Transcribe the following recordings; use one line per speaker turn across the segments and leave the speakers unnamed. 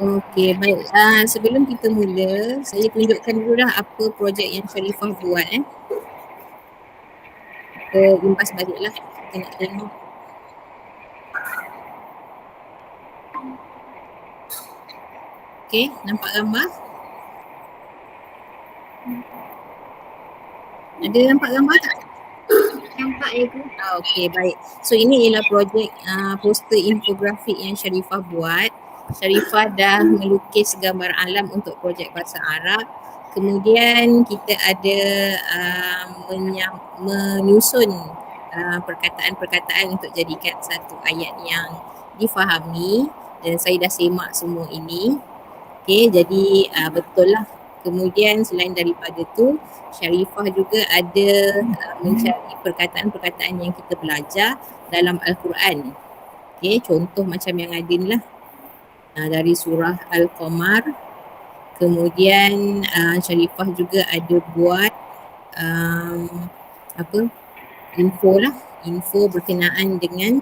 Okey, baik. Sebelum kita mula, saya tunjukkan dulu dah apa projek yang Sharifah buat. Kita imbas baliklah. Kita nak tengok. Okey, nampak gambar? Ada nampak gambar tak?
Nampak Ibu.
Okey, baik. So ini ialah projek poster infografik yang Sharifah buat. Sharifah dah melukis gambar alam untuk projek bahasa Arab. Kemudian kita ada menyusun perkataan-perkataan untuk jadikan satu ayat yang difahami, dan saya dah semak semua ini. Okey, jadi betul lah. Kemudian selain daripada tu, Sharifah juga ada mencari perkataan-perkataan yang kita belajar dalam Al-Quran. Okey, contoh macam yang ada ni lah. Dari surah Al-Qamar. Kemudian Sharifah juga ada buat info lah. Info berkenaan dengan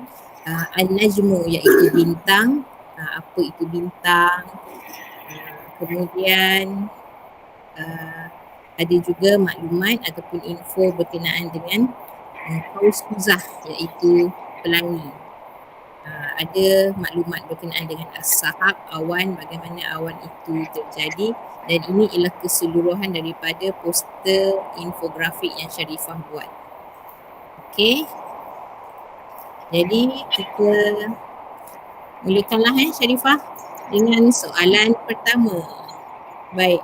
An-Najmu, iaitu bintang. Apa itu bintang. Kemudian ada juga maklumat ataupun info berkenaan dengan Qaus Quzah, iaitu pelangi. Ada maklumat berkenaan dengan as-sahab, awan, bagaimana awan itu terjadi, dan ini ialah keseluruhan daripada poster infografik yang Sharifah buat. Okey. Jadi kita mulakanlah Sharifah dengan soalan pertama. Baik.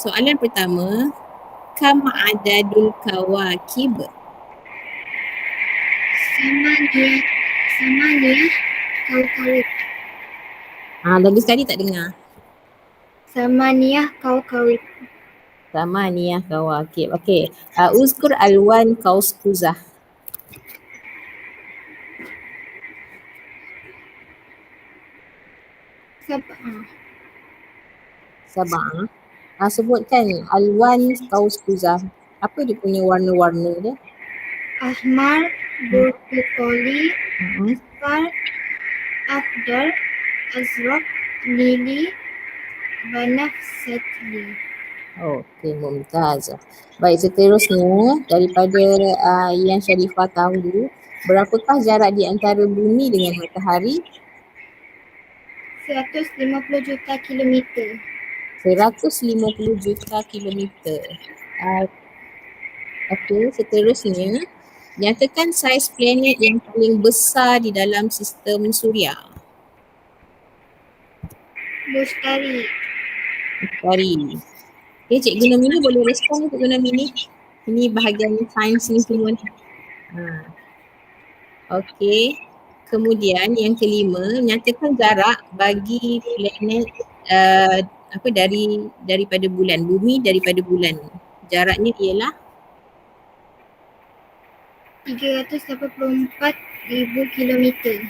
Soalan pertama, kam adadul kawakib?
Samaniyah kaukawib.
Lagi sekali tak dengar.
Samaniyah kaukawib.
Samaniyah kawakib. Okey. Uzkur alwan Qaus Quzah. Sabah. Sebutkan alwan Qaus Quzah. Apa dia punya warna-warna dia?
Ahmar, Burkutoli, Asfar, Afdal, Azraq, Lili, Banafsatli.
Okey, mumtaz. Baik, seterusnya daripada yang Sharifah tahu, berapakah jarak di antara bumi dengan matahari?
150 juta kilometer.
150 juta kilometer. Okey, seterusnya, nyatakan saiz planet yang paling besar di dalam sistem suria.
Mustari.
Mustari. Okey, Cikgu Nomini boleh respon Cikgu Nomini? Ini bahagian sains ni semua ni. Okey. Kemudian yang kelima, nyatakan jarak bagi planet daripada bulan, bumi daripada bulan. Jaraknya ialah
384,000 kilometer.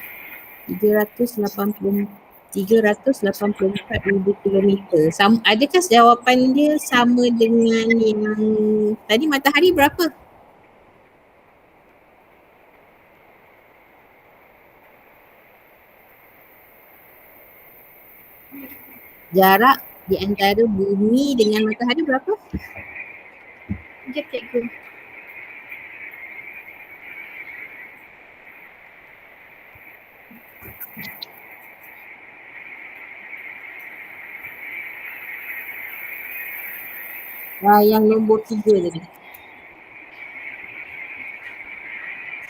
384,000 kilometer. Adakah jawapan dia sama dengan yang tadi matahari berapa? Jarak di antara bumi dengan matahari berapa?
Sekejap Cikgu.
Yang nombor 3 tadi.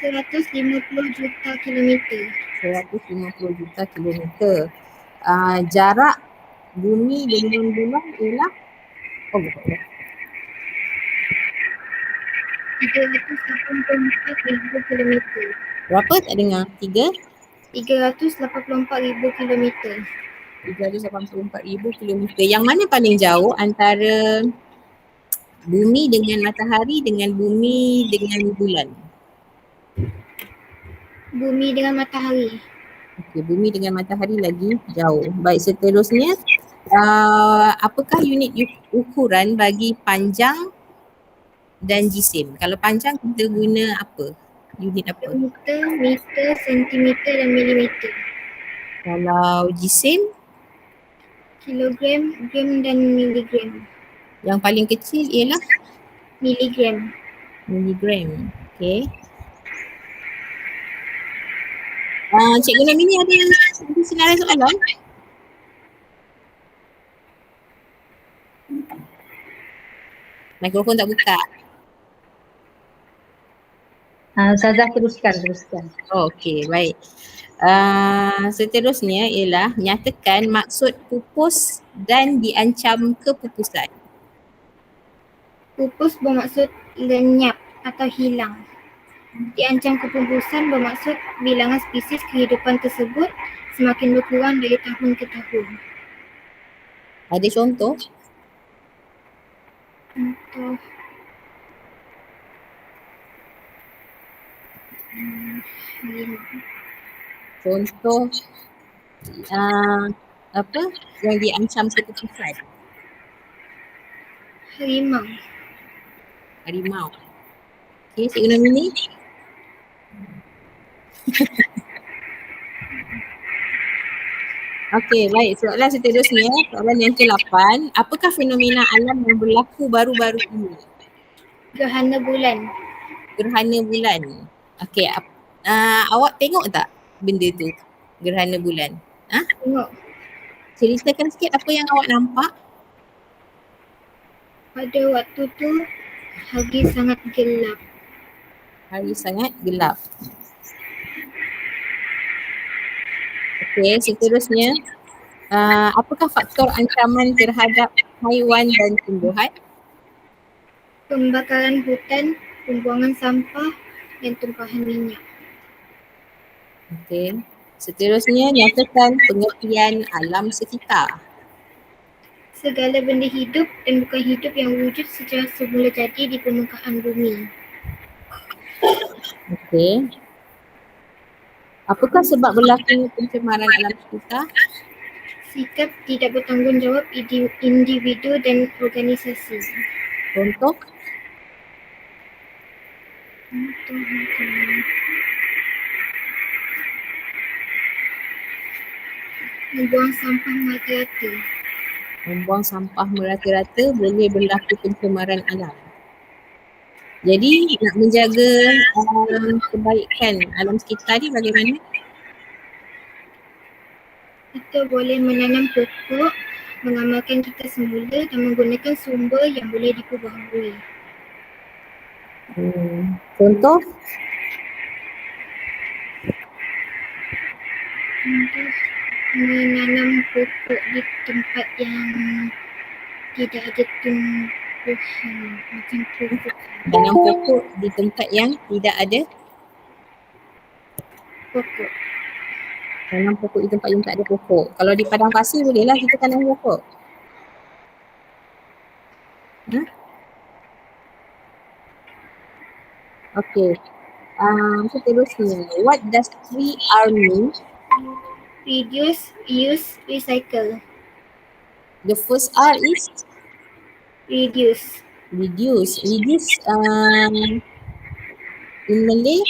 150 juta kilometer.
150 juta kilometer. Jarak bumi dengan bulan ialah
384,000 kilometer.
berapa? Tak dengar.
384,000 kilometer.
384,000 kilometer. Yang mana paling jauh antara bumi dengan matahari dengan bumi dengan bulan?
Bumi dengan matahari.
Okey, bumi dengan matahari lagi jauh. Baik, seterusnya, apakah unit ukuran bagi panjang dan jisim? Kalau panjang kita guna apa? Unit apa?
Meter, sentimeter dan milimeter.
Kalau jisim?
kilogram, gram dan miligram.
Yang paling kecil ialah
Miligram.
miligram. Okay. Cikgu Namini ada senarai soalan? Mikrofon tak buka.
Ustazah teruskan.
Oh, okey, baik. Seterusnya ialah nyatakan maksud pupus dan diancam kepupusan.
Pupus bermaksud lenyap atau hilang. Diancam kepupusan bermaksud bilangan spesies kehidupan tersebut semakin berkurang dari tahun ke tahun.
Ada contoh?
Contoh
Contoh apa yang diancam kepupusan?
harimau.
Harimau. Okey, Cikgu Namini. Okey, baik. Soalan seterusnya, soalan yang ke-8. Apakah fenomena alam yang berlaku baru-baru ini?
Gerhana bulan.
Gerhana bulan. Okey, awak tengok tak benda tu? Gerhana bulan.
Tengok
Ceritakan sikit apa yang awak nampak.
pada waktu tu hari sangat gelap.
Hari sangat gelap. Okey, seterusnya. Apakah faktor ancaman terhadap haiwan dan tumbuhan?
Pembakaran hutan, pembuangan sampah dan tumpahan minyak.
Okey. Seterusnya, nyatakan pengertian alam sekitar.
Segala benda hidup dan bukan hidup yang wujud secara semula jadi di permukaan bumi.
Okey. Apakah sebab berlakunya pencemaran alam sekitar?
Sikap tidak bertanggungjawab individu dan organisasi.
Contoh?
Membuang sampah merata-rata.
Membuang sampah merata-rata boleh berlaku pencemaran alam. Jadi nak menjaga kebaikan alam sekitar ni bagaimana?
Kita boleh menanam pokok, mengamalkan kita semula dan menggunakan sumber yang boleh diperbaharui.
Contoh?
Untuk menanam pokok di tempat yang tidak ada tumbuhan macam pokok.
Tanam pokok di tempat yang tidak ada.
Pokok.
Tanam pokok di tempat yang tak ada pokok. Kalau di padang pasir bolehlah kita tanam pokok. Okey. Seterusnya, what does 3R mean?
Reduce, use, recycle.
The first R is
Reduce.
reduce. Reduce in Malay?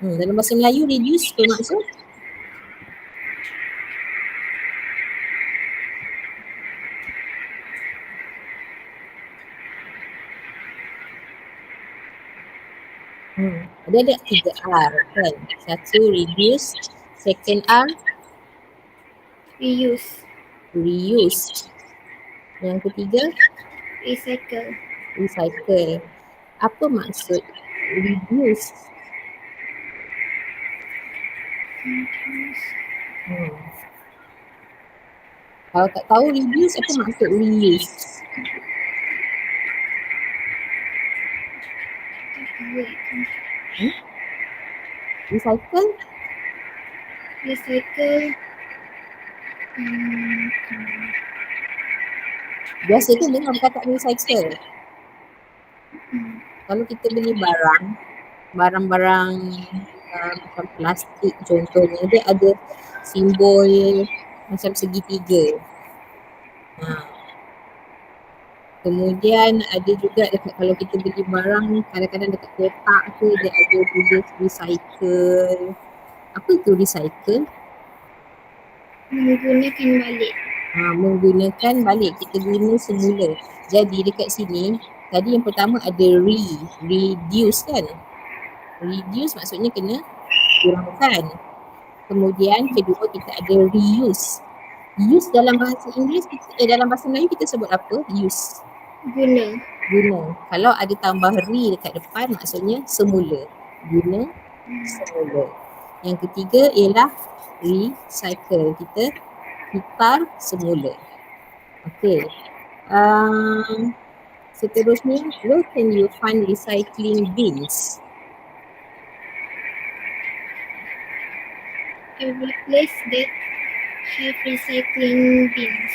Dalam bahasa Melayu reduce bermaksud? Ada 3R kan? Satu reduce, second R
Reuse.
reuse. Yang ketiga
Recycle.
recycle. Apa maksud reduce? Kalau tak tahu reduce, apa maksud reuse? Recycle?
Recycle.
Biasa tu dengar perkataan recycle. Kalau kita beli barang-barang macam plastik contohnya, dia ada simbol macam segitiga. Kemudian ada juga dekat kalau kita beli barang kadang-kadang dekat kotak tu dia ada tulis recycle. Apa tu recycle?
Menggunakan balik.
Menggunakan balik, kita guna semula. Jadi dekat sini tadi yang pertama ada reduce kan? Reduce maksudnya kena kurangkan. Kemudian kedua kita ada reuse. Use dalam bahasa Inggeris, dalam bahasa Melayu kita sebut apa? Use.
Guna.
Kalau ada tambah re dekat depan maksudnya semula. Guna semula. Yang ketiga ialah recycle. Kita putar semula. Okey. Seterusnya, where can you find recycling bins?
Every place that have recycling bins.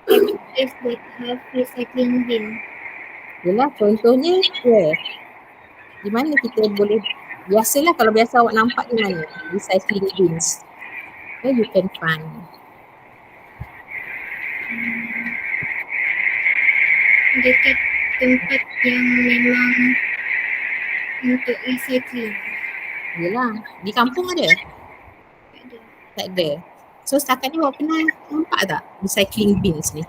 Every place that have recycling bin.
Yelah, contohnya where? Di mana kita boleh, biasalah kalau biasa awak nampak di mana recycling bins? Where you can find?
Dekat tempat yang memang untuk recycling.
Yelah, di kampung ada?
Tak ada.
Tak ada. So setakat ni awak pernah nampak tak recycling bins ni?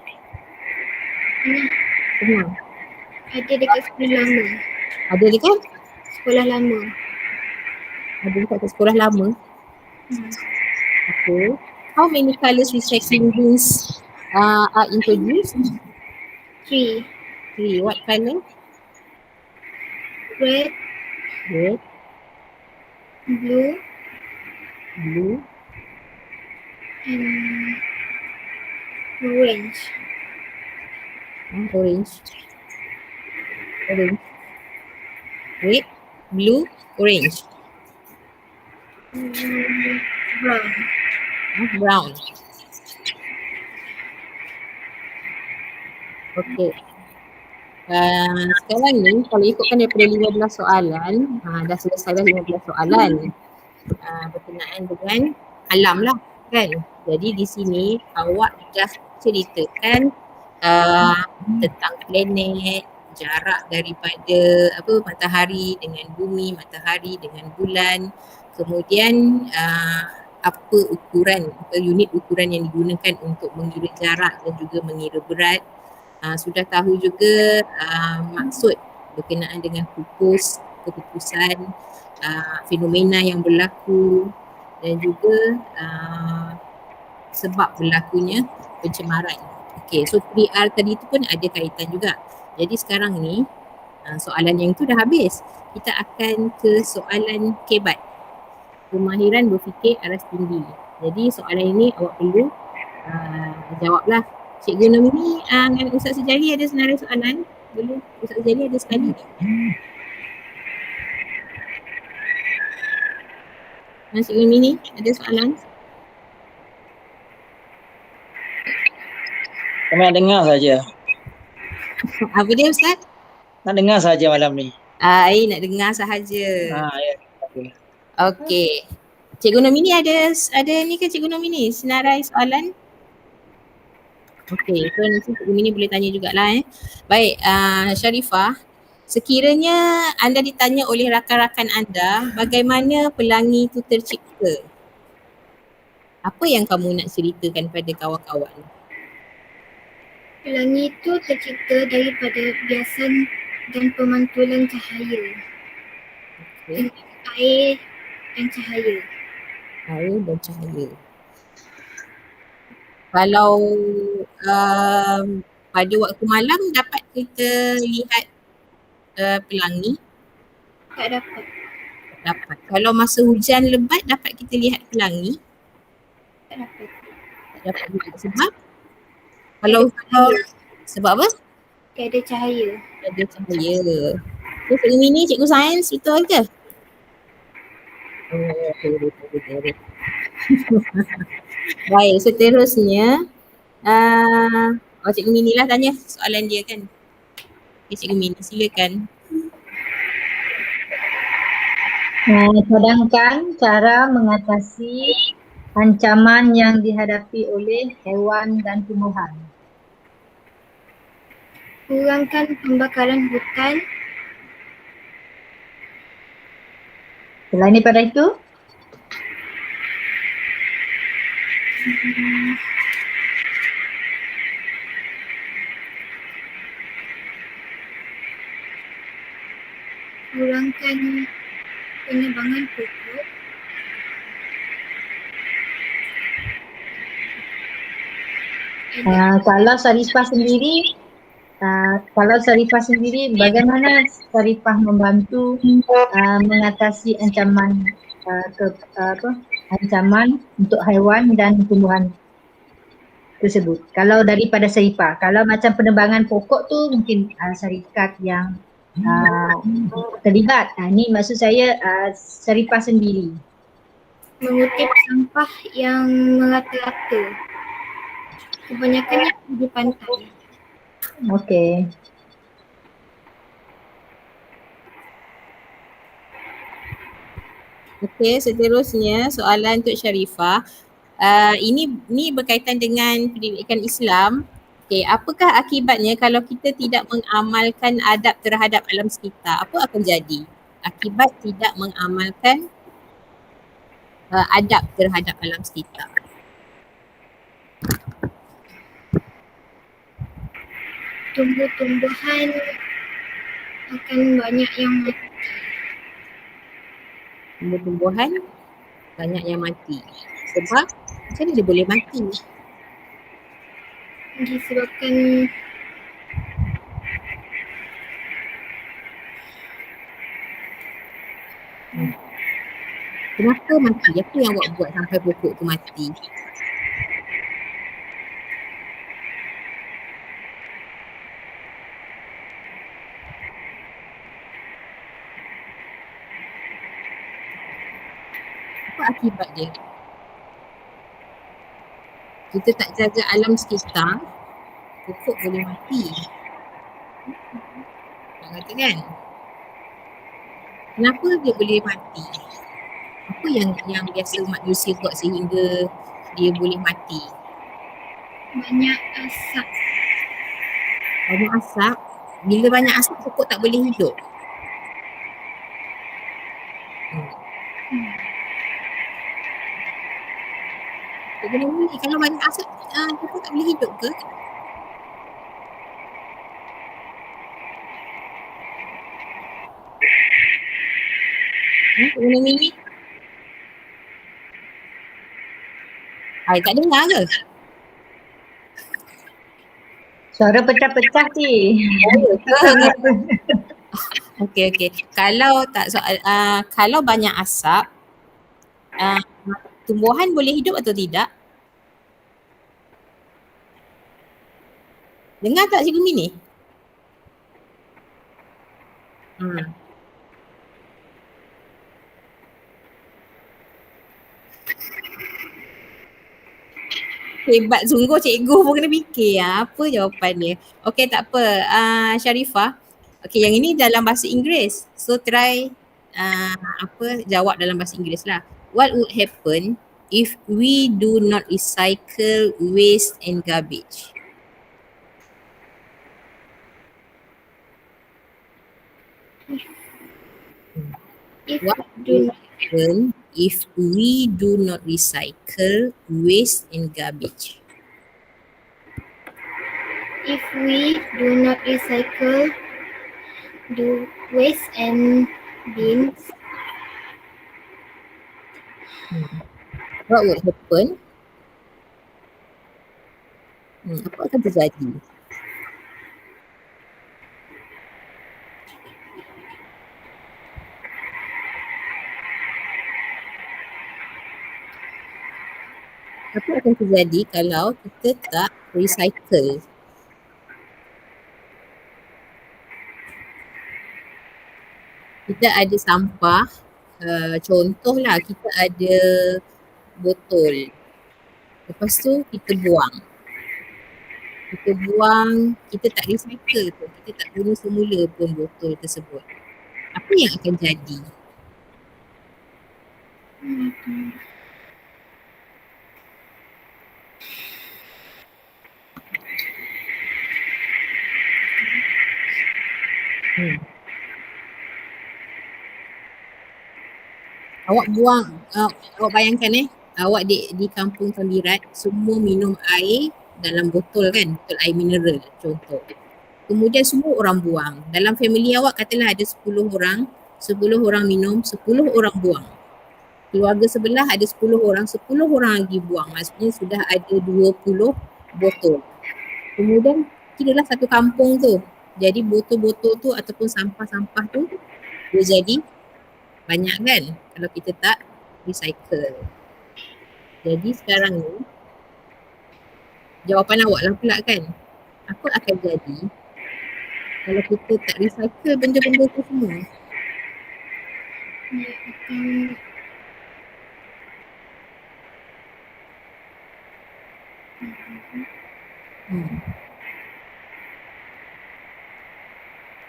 Pernah.
Ada dekat sekolah lama.
Ada dekat?
Sekolah lama.
Ada dekat sekolah lama? Okay. How many colours recycling bins are introduced?
3.
3. What colour?
Red,
Red,
blue,
blue,
and orange.
Orange. Orange. Red, blue, orange.
Brown.
Brown. Okay. Sekarang ni kalau ikutkan daripada 15 soalan, dah selesai dah 15 soalan berkenaan dengan alam lah kan. Jadi di sini awak dah ceritakan tentang planet, jarak daripada matahari dengan bumi, matahari dengan bulan, kemudian apa ukuran, unit ukuran yang digunakan untuk mengira jarak dan juga mengira berat. Sudah tahu juga maksud berkenaan dengan keputusan, fenomena yang berlaku dan juga sebab berlakunya pencemaran. Okey, so 3R tadi tu pun ada kaitan juga. Jadi sekarang ni soalan yang tu dah habis. Kita akan ke soalan kebat. Kemahiran berfikir aras tinggi. Jadi soalan ini awak perlu jawablah. Cikgu Nomini dengan Ustaz Sejali ada senarai soalan. Boleh Ustaz Sejali ada sekali. Cikgu Nomini ada soalan?
Kami nak dengar saja.
Apa dia Ustaz?
Nak dengar saja malam ni.
Nak dengar sahaja.
Ya.
Okey. Cikgu Nomini ada ni ke Cikgu Nomini? Senarai soalan? Okey, so nanti Cikgu Nomini boleh tanya jugalah Baik, Sharifah, sekiranya anda ditanya oleh rakan-rakan anda bagaimana pelangi itu tercipta, apa yang kamu nak ceritakan pada kawan-kawan?
Pelangi itu tercipta daripada biasan dan pemantulan cahaya.
Okay.
Air dan cahaya.
Air dan cahaya. Kalau pada waktu malam dapat kita lihat pelangi?
Tak dapat.
Dapat. Kalau masa hujan lebat dapat kita lihat pelangi?
Tak dapat.
Tak dapat juga. Sebab? Kalau sebab apa?
Tiada cahaya.
Tiada cahaya. So, film ini cikgu sains betul ke? Betul. Baik, seterusnya Cikgu Mini lah tanya soalan dia kan. Cikgu Mini silakan.
Cadangkan cara mengatasi ancaman yang dihadapi oleh hewan dan tumbuhan.
kurangkan pembakaran hutan,
Selain daripada itu,
kurangkan penebangan pokok,
kalau Sarifah sendiri, bagaimana Sarifah membantu mengatasi ancaman ancaman untuk haiwan dan tumbuhan tersebut. Kalau daripada Sarifah, kalau macam penebangan pokok tu mungkin syarikat yang terlibat. Ini maksud saya Sarifah sendiri.
mengutip sampah yang merata-rata. Kebanyakannya di pantai.
Okey.
Okey, seterusnya soalan untuk Sharifah. Ini berkaitan dengan pendidikan Islam. Okey, apakah akibatnya kalau kita tidak mengamalkan adab terhadap alam sekitar? Apa akan jadi? Akibat tidak mengamalkan adab terhadap alam sekitar.
Tumbuh-tumbuhan akan banyak yang mati.
Tumbuh-tumbuhan banyak yang mati. Sebab macam mana dia boleh mati?
Disebabkan
Kenapa mati? Apa yang awak buat sampai pokok tu mati? Apa akibat dia? Kita tak jaga alam sekitar, pokok boleh mati. Nak kata kan? Kenapa dia boleh mati? Apa yang biasa manusia buat sehingga dia boleh mati?
banyak asap.
Banyak asap. Bila banyak asap, pokok tak boleh hidup. Cikgu Nurul, kalau banyak asap, pokok tak boleh hidup ke? Cikgu Nurul? Tak dengar ke?
Suara pecah-pecah ni.
Okey. Kalau kalau banyak asap, tumbuhan boleh hidup atau tidak? Dengar tak Cikgu Mini? Hebat sungguh cikgu pun kena fikir apa jawapan dia. Okey, tak apa. Sharifah. Okey, yang ini dalam bahasa Inggeris. So try jawab dalam bahasa Inggeris lah. What would happen if we do not recycle waste and garbage?
If
What
do
would happen if we do not recycle waste and garbage?
if we do not recycle the waste and bins,
What would happen? Apa akan terjadi? Apa akan terjadi kalau kita tak recycle? Kita ada sampah, contohlah kita ada botol. Lepas tu kita buang. Kita tak recycle pun, kita tak guna semula pun botol tersebut. Apa yang akan jadi? Awak buang, awak bayangkan awak di kampung Tambirat semua minum air dalam botol kan, botol air mineral contoh. Kemudian semua orang buang. Dalam family awak katalah ada 10 orang, 10 orang minum, 10 orang buang. Keluarga sebelah ada 10 orang, 10 orang lagi buang. Maksudnya sudah ada 20 botol. Kemudian kiralah satu kampung tu. Jadi botol-botol tu ataupun sampah-sampah tu dia jadi banyak kan kalau kita tak recycle. Jadi sekarang ni jawapan awak lah pula kan. Apa akan jadi kalau kita tak recycle benda-benda tu semua?
Dia akan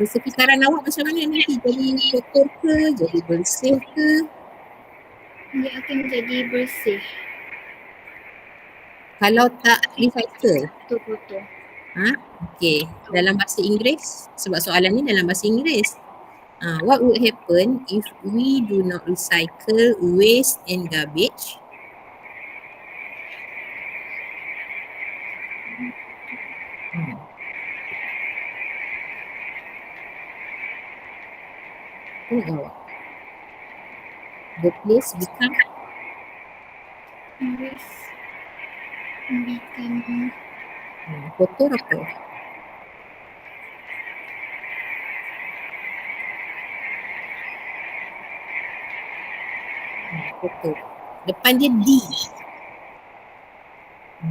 Persekitaran awak macam mana nanti? Jadi kotor ke? Jadi bersih ke?
dia akan jadi bersih.
Kalau tak recycle?
Betul-betul.
Okay. Dalam bahasa Inggeris, sebab soalan ni dalam bahasa Inggeris. What would happen if we do not recycle waste and garbage? Tengok awak. The place become
Harus become
kotor apa? Kotor. Depan dia D.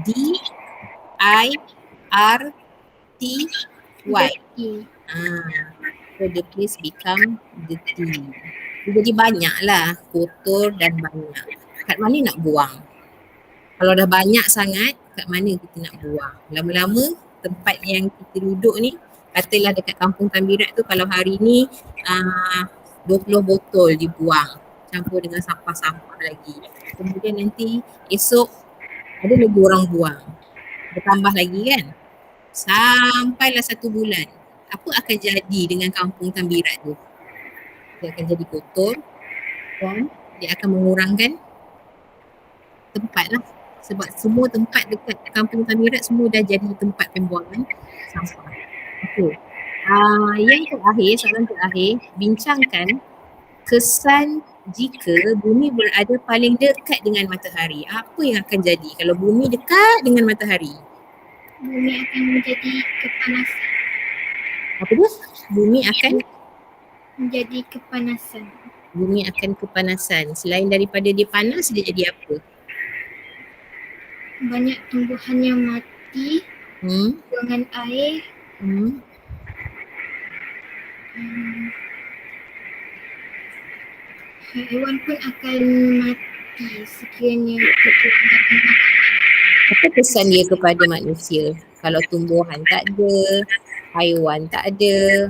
D I R T Y.
dirty.
So the place become dirty. Dia jadi banyak lah, kotor dan banyak. Kat mana nak buang? Kalau dah banyak sangat, kat mana kita nak buang? Lama-lama tempat yang kita duduk ni, katalah dekat kampung Tambirat tu kalau hari ni 20 botol dibuang campur dengan sampah-sampah lagi. Kemudian nanti esok ada lagi orang buang. Bertambah lagi kan? Sampailah 1 bulan. Apa akan jadi dengan kampung Tambirat tu? Dia akan jadi kotor dan dia akan mengurangkan tempat lah. Sebab semua tempat dekat kampung Tambirat semua dah jadi tempat pembuangan sampah. Okey. Yang terakhir, soalan terakhir, bincangkan kesan jika bumi berada paling dekat dengan matahari. Apa yang akan jadi kalau bumi dekat dengan matahari?
Bumi akan menjadi kepanasan.
Apa tu? Bumi akan kepanasan. Selain daripada dia panas, dia jadi apa?
Banyak tumbuhan yang mati, buangan air, haiwan pun akan mati sekiranya kekurangan makanan.
Apa kesan dia kepada manusia? Kalau tumbuhan tak ada, haiwan tak ada,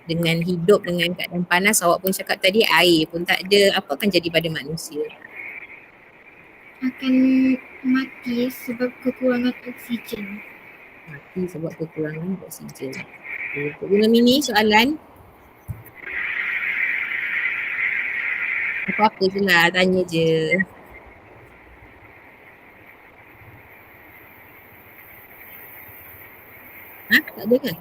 dengan hidup dengan keadaan panas, awak pun cakap tadi air pun tak ada, apa akan jadi pada manusia?
Akan mati sebab kekurangan oksigen.
Mati sebab kekurangan oksigen. Untuk Guna Mini soalan? Apa-apa je lah, tanya je. Tak ada ke?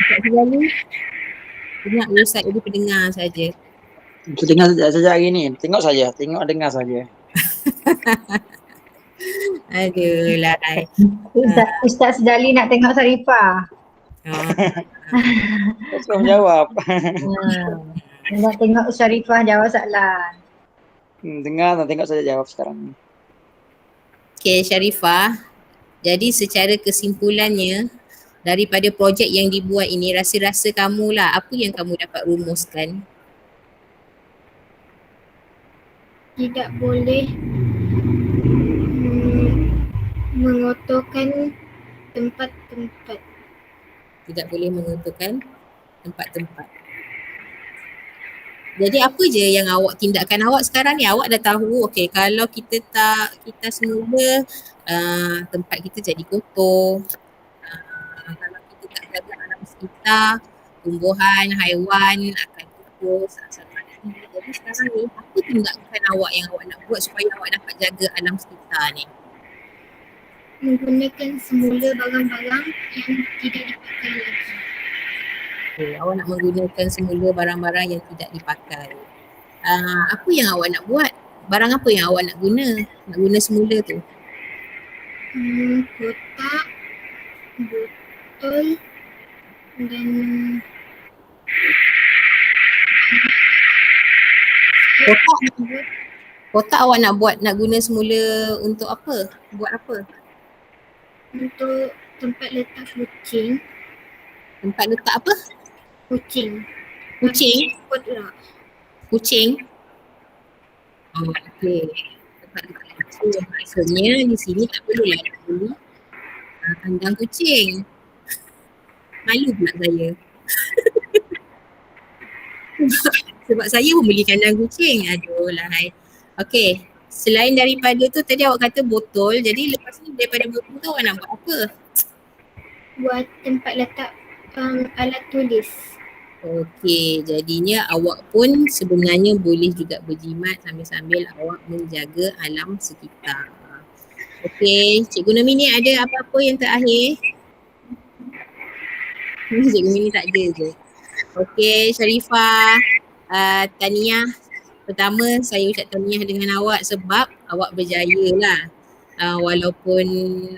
Tak sekali. Dengar website jadi pendengar saja.
Kita dengar saja hari ni. Tengok dengar saja.
Aduh, Lai.
Ustaz Sedali nak tengok Sarifah.
Belum jawab.
Nak tengok Sarifah jawab soalan.
Dengar dan tengok saja jawab sekarang.
Okay, Sharifah. Jadi secara kesimpulannya, daripada projek yang dibuat ini, rasa-rasa kamu lah, apa yang kamu dapat rumuskan?
Tidak boleh mengotorkan tempat-tempat.
Tidak boleh mengotorkan tempat-tempat. Jadi apa je yang tindakan awak sekarang ni? Awak dah tahu, okay, kalau kita semula tempat kita jadi kotor, kalau kita tak jaga alam sekitar, tumbuhan, haiwan akan pupus, asal mati. Jadi sekarang ni, apa tindakan awak yang awak nak buat supaya awak dapat jaga alam sekitar ni?
Menggunakan semula barang-barang yang tidak dipakai lagi.
Okay, awak nak menggunakan semula barang-barang yang tidak dipakai. Apa yang awak nak buat? Barang apa yang awak nak guna semula tu?
Kotak, botol dan
Kotak awak nak guna semula untuk apa? Buat apa?
untuk tempat letak kucing.
Tempat letak apa?
Kucing. Kot pula.
Kucing. Oh, okey. Tempat letak kucing. Maksudnya di sini tak perlulah nak beli kandang kucing. Malu pula saya. Sebab saya pun beli kandang kucing. Aduh lahai. Okey. Selain daripada tu tadi awak kata botol. Jadi lepas ni daripada botol tu awak nak buat apa?
Buat tempat letak alat tulis.
Okey, jadinya awak pun sebenarnya boleh juga berjimat sambil-sambil awak menjaga alam sekitar. Okey, Cikgu Nomi ni ada apa-apa yang terakhir? Cikgu Nomi ni tak ada je. Okey, Sharifah, tahniah. Pertama saya ucap tahniah dengan awak sebab awak berjaya lah. Walaupun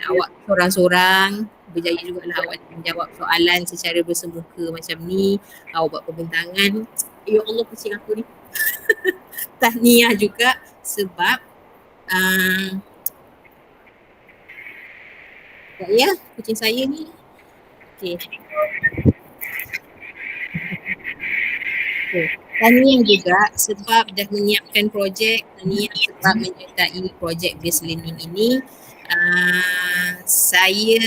awak sorang-sorang, berjaya jugalah awak menjawab soalan secara bersemuka macam ni. Awak buat pembentangan. Ya Allah, kucing aku ni. Tahniah juga sebab ya, kucing saya ni. Okey. Tahniah juga sebab dah menyiapkan projek. Tahniah sebab menyertai projek based learning ini. Saya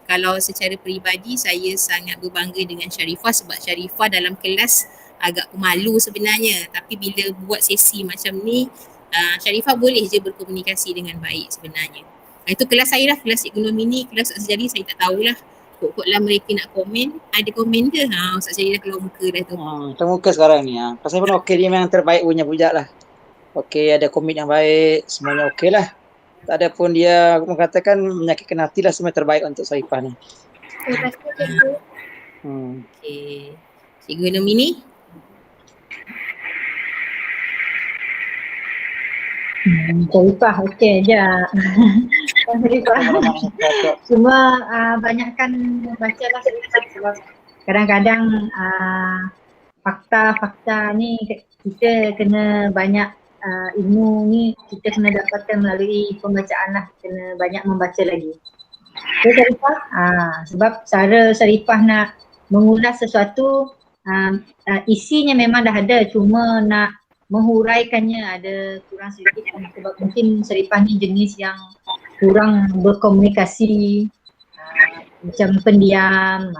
kalau secara peribadi saya sangat berbangga dengan Sharifah sebab Sharifah dalam kelas agak pemalu sebenarnya, tapi bila buat sesi macam ni Sharifah boleh je berkomunikasi dengan baik sebenarnya. Itu kelas saya lah, kelas Cikgu Nomi ni, kelas Ustaz Jali saya tak tahulah. Kok-koklah mereka nak komen, ada komen ke? Ustaz Jali dah keluar muka dah tu.
Termuka sekarang ni. Pasal pun okey, dia memang terbaik punya bujak lah. Okey, ada komit yang baik, semuanya okey lah. Tak ada pun dia mengatakan menyakitkan hati lah, semua terbaik untuk Sharifah ni.
Terima kasih cikgu.
Okey. Cikgu Nomi ni?
Sharifah okey je. Sharifah. Cuma banyakkan baca lah sebab kadang-kadang fakta-fakta ni kita kena banyak ilmu ni kita kena dapatkan melalui pembacaan lah, kena banyak membaca lagi. Okay Sharifah, sebab cara Sharifah nak mengulas sesuatu isinya memang dah ada, cuma nak menghuraikannya ada kurang sedikit sebab mungkin Sharifah ni jenis yang kurang berkomunikasi, macam pendiam.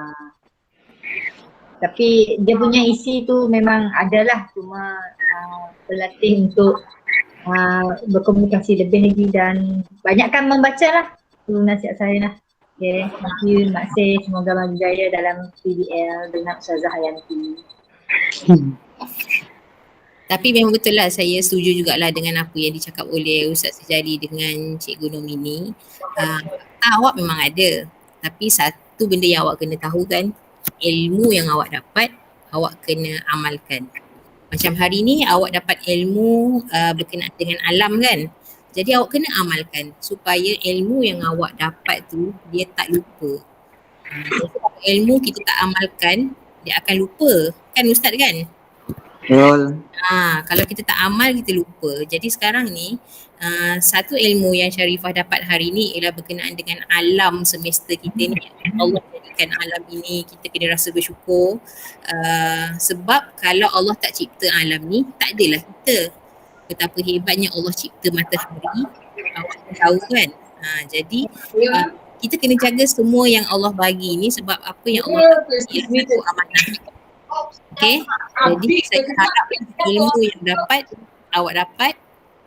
Tapi dia punya isi tu memang adalah, cuma berlatih untuk berkomunikasi lebih lagi dan banyakkan membaca lah. Itu nasihat saya lah. Okay, thank you Mak Seh, semoga berjaya dalam PDL dengan Ustazah Hayanti.
Tapi memang betul lah, saya setuju jugalah dengan apa yang dicakap oleh Ustaz Sejali dengan Cikgu Nomi ni. Awak memang ada, tapi satu benda yang awak kena tahu kan, ilmu yang awak dapat, awak kena amalkan. Macam hari ni awak dapat ilmu berkenaan dengan alam kan, jadi awak kena amalkan supaya ilmu yang awak dapat tu dia tak lupa. Kalau ilmu kita tak amalkan, dia akan lupa kan Ustaz kan?
Betul.
Kalau kita tak amal, kita lupa. Jadi sekarang ni satu ilmu yang Sharifah dapat hari ni ialah berkenaan dengan alam semesta kita ni. Allah jadikan alam ini, kita kena rasa bersyukur. Sebab kalau Allah tak cipta alam ni, tak adalah kita. Betapa hebatnya Allah cipta matahari, awak tahu kan. Jadi kita kena jaga semua yang Allah bagi ni sebab apa yang Allah bagi ialah satu amanah. Okay, jadi saya harap ilmu yang awak dapat,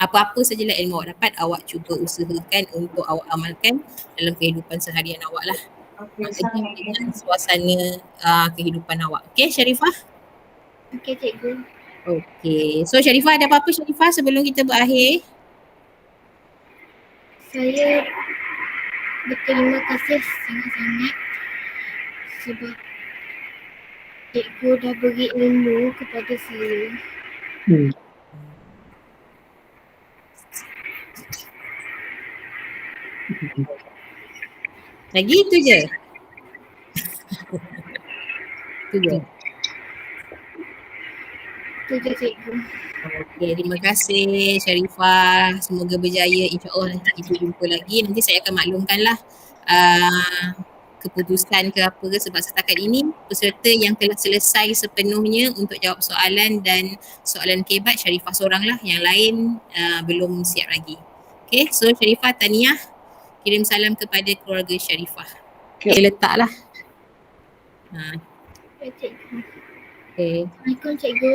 apa-apa sajalah ilmu awak dapat, awak cuba usahakan untuk awak amalkan dalam kehidupan seharian awak lah. kejam dengan suasana kehidupan awak. Okay, Sharifah?
Okey cikgu.
Okay, so Sharifah ada apa-apa Sharifah sebelum kita berakhir?
Saya berterima kasih sangat-sangat sebab cikgu dah beri ilmu kepada saya.
Lagi itu je? Itu je?
Itu je cikgu.
Okey, terima kasih Sharifah. Semoga berjaya. InsyaAllah nanti kita jumpa lagi. Nanti saya akan maklumkanlah keputusan ke apa ke, sebab setakat ini peserta yang telah selesai sepenuhnya untuk jawab soalan dan soalan kebat Sharifah seorang lah. Yang lain belum siap lagi. Okay, so Sharifah tahniah. Kirim salam kepada keluarga Sharifah. Okay, letaklah.
Ya cikgu.
Okay.
Assalamualaikum cikgu.